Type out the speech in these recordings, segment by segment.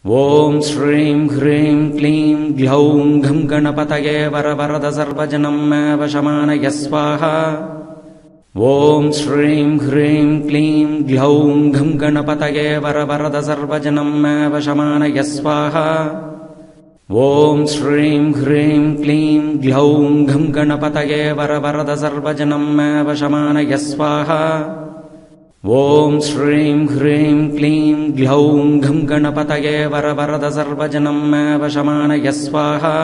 ॐ श्रीं ह्रीं क्लीं ग्लौं घं गणपतये वरवरद सर्वजनं मे वशमानय स्वाहा। ॐ श्रीं ह्रीं क्लीं ग्लौं घं गणपतये वरवरद सर्वजनं मे वशमानय स्वाहा। ॐ श्रीं ह्रीं क्लीं ग्लौं घं गणपतये वरवरद सर्वजनं मे वशमानय स्वाहा। ॐ श्रीं ह्रीं क्लीं ग्लौं घं गणपतये वरवरद सर्वजनं मे वशमानय स्वाहा।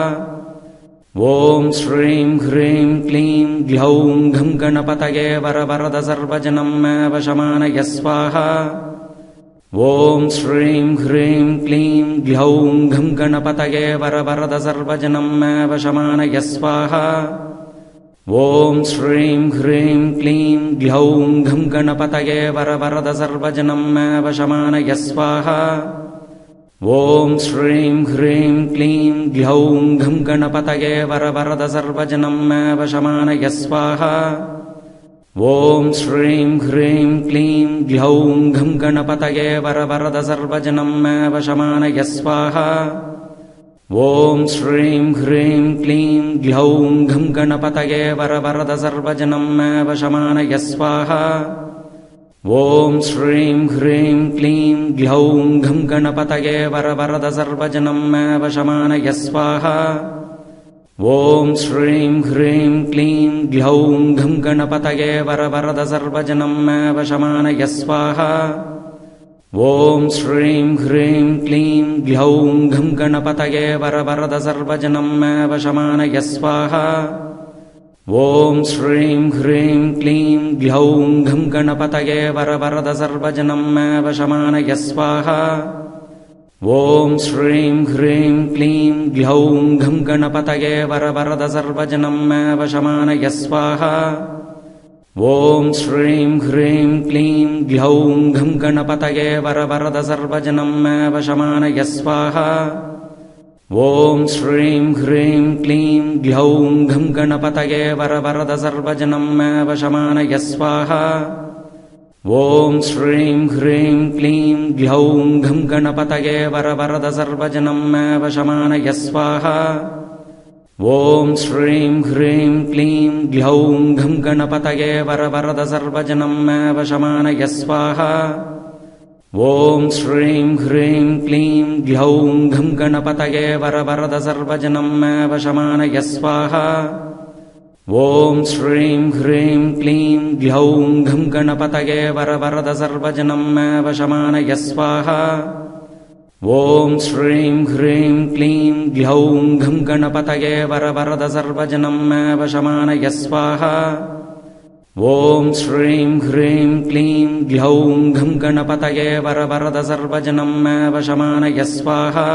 ॐ श्रीं ह्रीं क्लीं ग्लौं घं गणपतये वरवरद सर्वजनं मे वशमानय स्वाहा। ॐ श्रीं ह्रीं क्लीं ग्लौं घं गणपतये वरवरद सर्वजनं मे वशमानय स्वाहा। ॐ श्रीं ह्रीं क्लीं ग्लौं घं गणपतये वरवरद सर्वजनं मे वशमानय स्वाहा। ॐ श्रीं ह्रीं क्लीं ग्लौं घं गणपतये वरवरद सर्वजनं मे वशमानय स्वाहा। ॐ श्रीं ह्रीं क्लीं ग्लौं घं गणपतये वरवरद सर्वजनं मे वशमानय स्वाहा। ॐ श्रीं ह्रीं क्लीं ग्लौं घं गणपतये वरवरद सर्वजनं मे वशमानय स्वाहा। ॐ श्रीं ह्रीं क्लीं ग्लौं घं गणपतये वरवरद सर्वजनं मे वशमानय स्वाहा। ॐ श्रीं ह्रीं क्लीं ग्लौं घं गणपतये वरवरद सर्वजनं मे वशमानय स्वाहा। ॐ श्रीं ह्रीं क्लीं ग्लौं घं गणपतये वरवरद सर्वजनं मे वशमानय स्वाहा। ॐ श्रीं ह्रीं क्लीं ग्लौं घं गणपतये वरवरद सर्वजनं मे वशमानय स्वाहा। ॐ श्रीं ह्रीं क्लीं ग्लौं घं गणपतये वरवरद सर्वजनं मे वशमानय स्वाहा। ॐ श्रीं ह्रीं क्लीं ग्लौं घं गणपतये वरवरद सर्वजनं मे वशमानय स्वाहा। ॐ श्रीं ह्रीं क्लीं ग्लौं घं गणपतये वरवरद सर्वजनं मे वशमानय स्वाहा। ॐ श्रीं ह्रीं क्लीं ग्लौं घं गणपतये वरवरद सर्वजनं मे वशमानय स्वाहा। ॐ श्रीं ह्रीं क्लीं ग्लौं घं गणपतये वरवरद सर्वजनं मे वशमानय स्वाहा। ॐ श्रीं ह्रीं क्लीं ग्लौं घं गणपतये वरवरद सर्वजनं मे वशमानय स्वाहा। ॐ श्रीं ह्रीं क्लीं ग्लौं घं गणपतये वरवरद सर्वजनं मे वशमानय स्वाहा। ॐ श्रीं ह्रीं क्लीं ग्लौं घं गणपतये वरवरद सर्वजनं मे वशमानय स्वाहा। ॐ श्रीं ह्रीं क्लीं ग्लौं घं गणपतये वरवरद सर्वजनं मे वशमानय स्वाहा।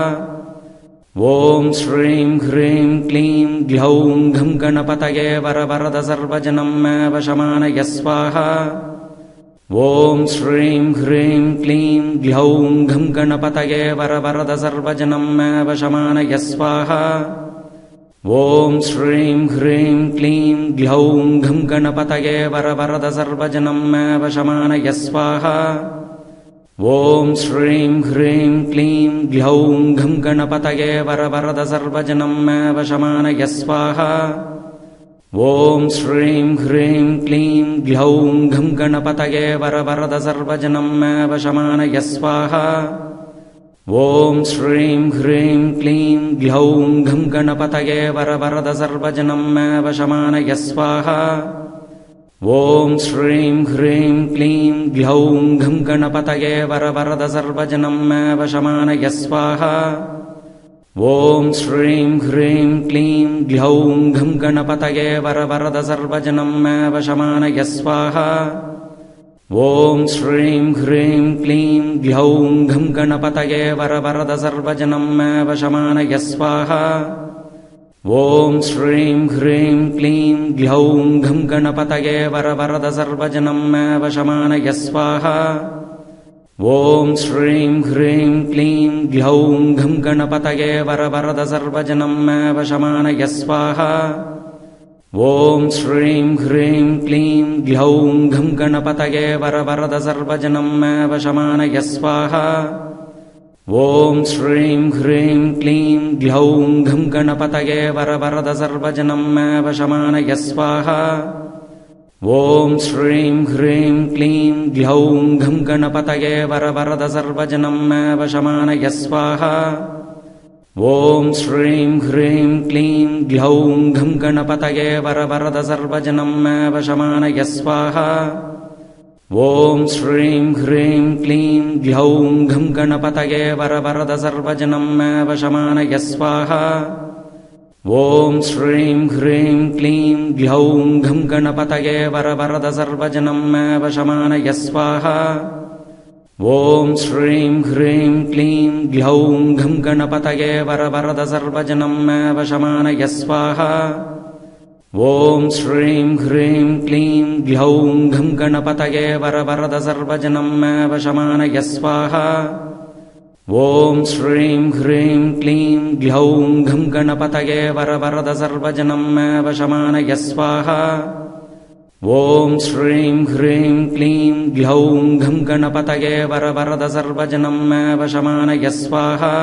ॐ श्रीं ह्रीं क्लीं ग्लौं घं गणपतये वरवरद सर्वजनं मे वशमानय स्वाहा। ॐ श्रीं ह्रीं क्लीं ग्लौं घं गणपतये वरवरद सर्वजनं मे वशमानय स्वाहा। ॐ श्रीं ह्रीं क्लीं ग्लौं घं गणपतये वरवरद सर्वजनं मे वशमानय स्वाहा। ॐ श्रीं ह्रीं क्लीं ग्लौं घं गणपतये वरवरद सर्वजनं मे वशमानय स्वाहा। ॐ श्रीं ह्रीं क्लीं ग्लौं घं गणपतये वरवरद सर्वजनं मे वशमानय स्वाहा। ॐ श्रीं ह्रीं क्लीं ग्लौं घं गणपतये वरवरद सर्वजनं मे वशमानय स्वाहा। ॐ श्रीं ह्रीं क्लीं ग्लौं घं गणपतये वरवरद सर्वजनं मे वशमानय स्वाहा। ॐ श्रीं ह्रीं क्लीं ग्लौं घं गणपतये वरवरद सर्वजनं मे वशमानय स्वाहा। ॐ श्रीं ह्रीं क्लीं ग्लौं घं गणपतये वरवरद सर्वजनं मे वशमानय स्वाहा। ॐ श्रीं ह्रीं क्लीं ग्लौं घं गणपतये वरवरद सर्वजनं मे वशमानय स्वाहा। ॐ श्रीं ह्रीं क्लीं ग्लौं घं गणपतये वरवरद सर्वजनं मे वशमानय स्वाहा। ॐ श्रीं ह्रीं क्लीं ग्लौं घं गणपतये वरवरद सर्वजनं मे वशमानय स्वाहा। ॐ श्रीं ह्रीं क्लीं ग्लौं घं गणपतये वरवरद सर्वजनं मे वशमानय स्वाहा। ॐ श्रीं ह्रीं क्लीं ग्लौं घं गणपतये वरवरद सर्वजनं मे वशमानय स्वाहा। ॐ श्रीं ह्रीं क्लीं ग्लौं घं गणपतये वरवरद सर्वजनं मे वशमानय स्वाहा। ॐ श्रीं ह्रीं क्लीं ग्लौं घं गणपतये वरवरद सर्वजनं मे वशमानय स्वाहा। ॐ श्रीं ह्रीं क्लीं ग्लौं घं गणपतये वरवरद सर्वजनं मे वशमानय स्वाहा। ॐ श्रीं ह्रीं क्लीं ग्लौं घं गणपतये वरवरद सर्वजनं मे वशमानय स्वाहा। ॐ श्रीं ह्रीं क्लीं ग्लौं घं गणपतये वरवरद सर्वजनं मे वशमानय स्वाहा। ॐ श्रीं ह्रीं क्लीं ग्लौं घं गणपतये वरवरद सर्वजनं मे वशमानय स्वाहा। ॐ श्रीं ह्रीं क्लीं ग्लौं घं गणपतये वरवरद सर्वजनं मे वशमानय स्वाहा।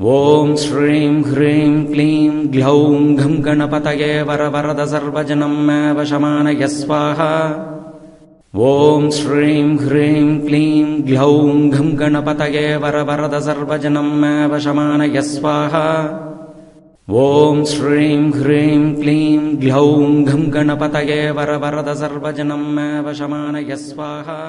ॐ श्रीं ह्रीं क्लीं ग्लौं घं गणपतये वरवरद सर्वजनं मे वशमानय स्वाहा। ॐ श्रीं ह्रीं क्लीं ग्लौं घं गणपतये वरवरद सर्वजनं मे वशमानय स्वाहा। ॐ श्रीं ह्रीं क्लीं ग्लौं घं गणपतये वरवरद सर्वजनं मे वशमानय स्वाहा।